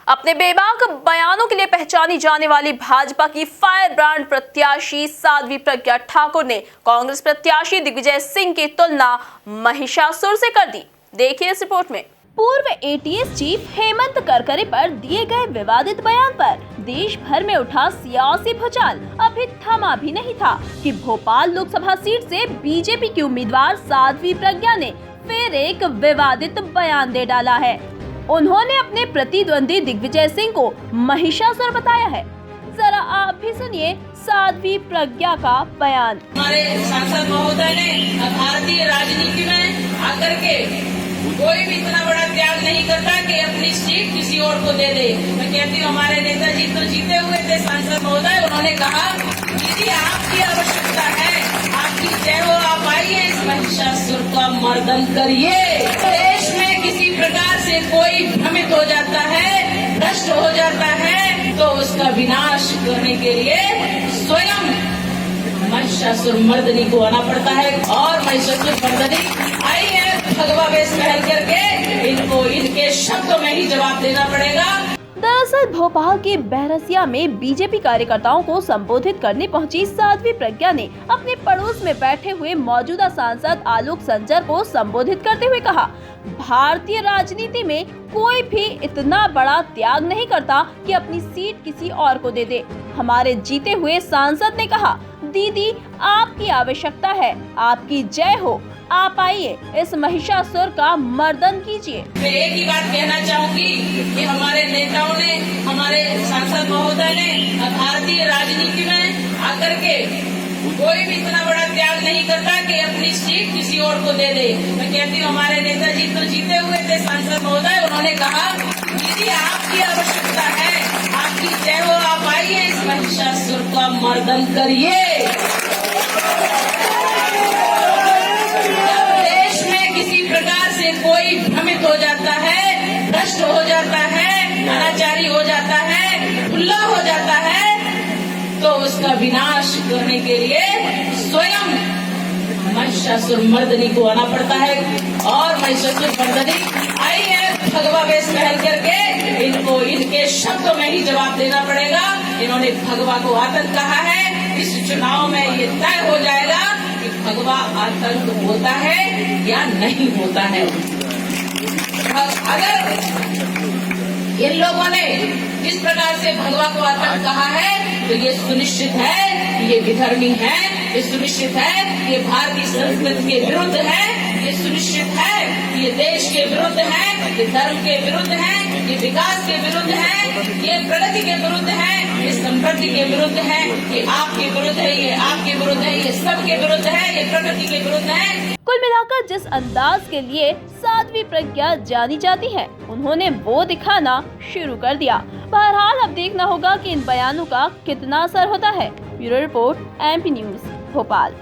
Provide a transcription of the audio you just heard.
अपने बेबाक बयानों के लिए पहचानी जाने वाली भाजपा की फायर ब्रांड प्रत्याशी साध्वी प्रज्ञा ठाकुर ने कांग्रेस प्रत्याशी दिग्विजय सिंह की तुलना महिषासुर से कर दी। देखिए इस रिपोर्ट में। पूर्व एटीएस चीफ हेमंत करकरे पर दिए गए विवादित बयान पर देश भर में उठा सियासी भूचाल अभी थमा भी नहीं था कि भोपाल लोकसभा सीट से बीजेपी की उम्मीदवार साध्वी प्रज्ञा ने फिर एक विवादित बयान दे डाला है। उन्होंने अपने प्रतिद्वंदी दिग्विजय सिंह को महिषासुर बताया है। जरा आप भी सुनिए साध्वी प्रज्ञा का बयान। हमारे सांसद महोदय ने भारतीय राजनीति में आकर के कोई भी इतना बड़ा त्याग नहीं करता कि अपनी सीट किसी और को दे दे। मैं कहती हूँ हमारे नेताजी तो जीते हुए थे सांसद महोदय, उन्होंने कहा दीदी आपकी आवश्यकता है, आपकी जय हो, आप आइए इस महिषासुर का मर्दन करिए। देश में किसी प्रकार से कोई भ्रमित हो जाता है, भ्रष्ट हो जाता है, तो उसका विनाश करने के लिए स्वयं महिषासुर मर्दनी को आना पड़ता है। और महिषासुर मर्दनी आई है भगवा वेश पहन करके, इनको इनके शब्दों में ही जवाब देना पड़ेगा। दरअसल भोपाल के बहरसिया में बीजेपी कार्यकर्ताओं को संबोधित करने पहुंची साध्वी प्रज्ञा ने अपने पड़ोस में बैठे हुए मौजूदा सांसद आलोक संजर को संबोधित करते हुए कहा, भारतीय राजनीति में कोई भी इतना बड़ा त्याग नहीं करता कि अपनी सीट किसी और को दे दे। हमारे जीते हुए सांसद ने कहा, दीदी आपकी आवश्यकता है, आपकी जय हो, आप आइए इस महिषासुर का मर्दन कीजिए। मैं एक ही बात कहना चाहूंगी कि हमारे नेताओं ने, हमारे सांसद महोदय ने भारतीय राजनीति में आकर के कोई भी इतना बड़ा त्याग नहीं करता कि अपनी सीट किसी और को दे दे। मैं कहती हूँ हमारे नेताजी तो जीते हुए थे सांसद महोदय, उन्होंने कहा दीदी आपकी आवश्यकता है, आपकी जय हो, आप आइए इस महिषासुर का मर्दन करिए। देश में किसी प्रकार से कोई भ्रमित हो जाता है, भ्रष्ट हो जाता है, अनाचारी हो जाता है, खुला हो जाता है, तो उसका विनाश करने के लिए स्वयं महिषासुर मर्दनी को आना पड़ता है। और महिषासुर मर्दनी आई है भगवा वेश पहन करके, इनको इनके शब्दों में ही जवाब देना पड़ेगा। इन्होंने भगवा को आतंक कहा है। इस चुनाव में ये तय हो जाएगा कि भगवा आतंक होता है या नहीं होता है। अगर इन लोगों ने जिस प्रकार से भगवा को आतंक कहा है, तो ये सुनिश्चित है ये विधर्मी है, ये सुनिश्चित है ये भारतीय संस्कृति के विरुद्ध है, ये सुनिश्चित है ये देश के विरुद्ध है, ये धर्म के विरुद्ध है, ये विकास के विरुद्ध है, ये प्रगति के विरुद्ध है, ये समृद्धि के विरुद्ध है, ये आपके विरुद्ध है, ये आपके विरुद्ध है, ये सबके विरुद्ध है, ये प्रकृति के विरुद्ध है। कुल मिलाकर जिस अंदाज के लिए साध्वी प्रज्ञा जानी जाती है, उन्होंने वो दिखाना शुरू कर दिया। बहरहाल अब देखना होगा कि इन बयानों का कितना असर होता है। Bureau report, MP news, Bhopal.